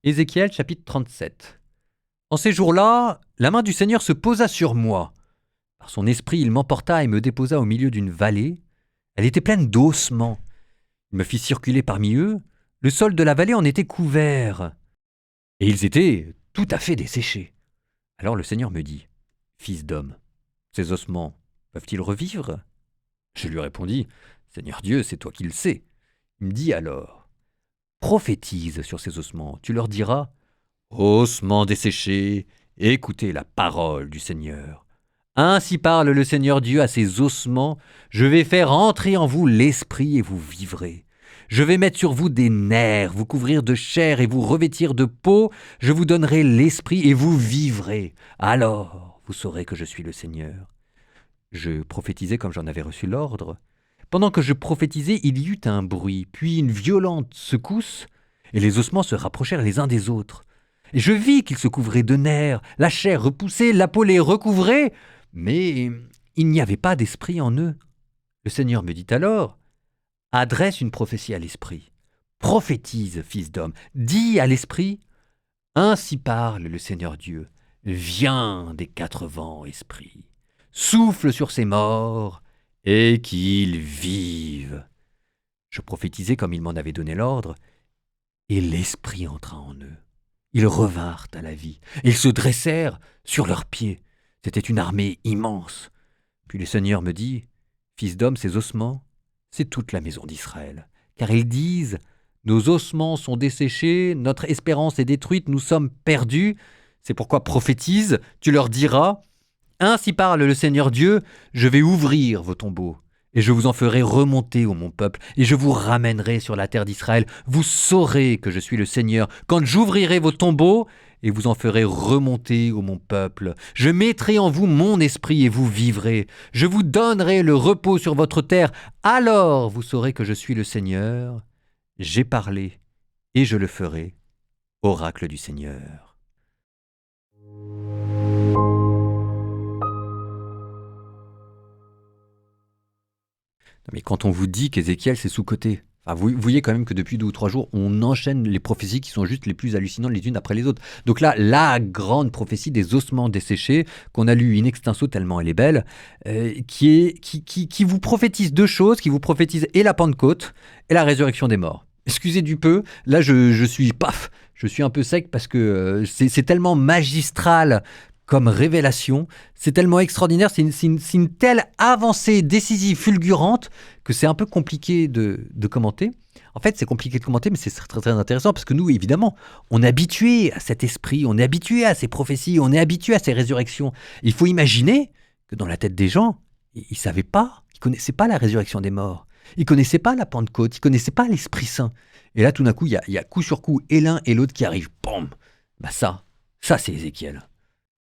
Ézéchiel chapitre 37. En ces jours-là, la main du Seigneur se posa sur moi. Par son esprit, il m'emporta et me déposa au milieu d'une vallée. Elle était pleine d'ossements. Il me fit circuler parmi eux. Le sol de la vallée en était couvert. Et ils étaient tout à fait desséchés. Alors le Seigneur me dit, « Fils d'homme, ces ossements peuvent-ils revivre ?» Je lui répondis, « Seigneur Dieu, c'est toi qui le sais. » Il me dit alors, « Prophétise sur ces ossements. Tu leur diras, « Ossements desséchés, écoutez la parole du Seigneur. Ainsi parle le Seigneur Dieu à ces ossements. Je vais faire entrer en vous l'esprit et vous vivrez. Je vais mettre sur vous des nerfs, vous couvrir de chair et vous revêtir de peau. Je vous donnerai l'esprit et vous vivrez. Alors vous saurez que je suis le Seigneur. » Je prophétisais comme j'en avais reçu l'ordre. Pendant que je prophétisais, il y eut un bruit, puis une violente secousse, et les ossements se rapprochèrent les uns des autres. Et je vis qu'ils se couvraient de nerfs, la chair repoussée, la peau les recouvrait, mais il n'y avait pas d'esprit en eux. Le Seigneur me dit alors, « Adresse une prophétie à l'esprit. Prophétise, fils d'homme, dis à l'esprit, « Ainsi parle le Seigneur Dieu, viens des quatre vents, esprit. Souffle sur ces morts, et qu'ils vivent. » Je prophétisais comme il m'en avait donné l'ordre, et l'esprit entra en eux. Ils revinrent à la vie, ils se dressèrent sur leurs pieds. C'était une armée immense. Puis le Seigneur me dit, « Fils d'homme, ces ossements, c'est toute la maison d'Israël. Car ils disent, nos ossements sont desséchés, notre espérance est détruite, nous sommes perdus. C'est pourquoi prophétise, tu leur diras, ainsi parle le Seigneur Dieu, je vais ouvrir vos tombeaux, et je vous en ferai remonter, ô mon peuple, et je vous ramènerai sur la terre d'Israël. Vous saurez que je suis le Seigneur, quand j'ouvrirai vos tombeaux, et vous en ferai remonter, ô mon peuple. Je mettrai en vous mon esprit, et vous vivrez. Je vous donnerai le repos sur votre terre. Alors vous saurez que je suis le Seigneur. J'ai parlé, et je le ferai. Oracle du Seigneur. Mais quand on vous dit qu'Ézéchiel, c'est sous-coté, vous voyez quand même que depuis 2 ou 3 jours, on enchaîne les prophéties qui sont juste les plus hallucinantes les unes après les autres. Donc là, la grande prophétie des ossements desséchés, qu'on a lue in extenso tellement elle est belle, qui vous prophétise 2 choses, qui vous prophétise et la Pentecôte et la résurrection des morts. Excusez du peu, là je suis un peu sec parce que c'est tellement magistral comme révélation, c'est tellement extraordinaire, c'est une telle avancée décisive, fulgurante, que c'est un peu compliqué de commenter. En fait, c'est compliqué de commenter, mais c'est très, très intéressant, parce que nous, évidemment, on est habitué à cet esprit, on est habitué à ces prophéties, on est habitué à ces résurrections. Il faut imaginer que dans la tête des gens, ils ne savaient pas, ils ne connaissaient pas la résurrection des morts, ils ne connaissaient pas la Pentecôte, ils ne connaissaient pas l'Esprit Saint. Et là, tout d'un coup, il y a coup sur coup, et l'un et l'autre qui arrivent, boum. Ça c'est Ézéchiel.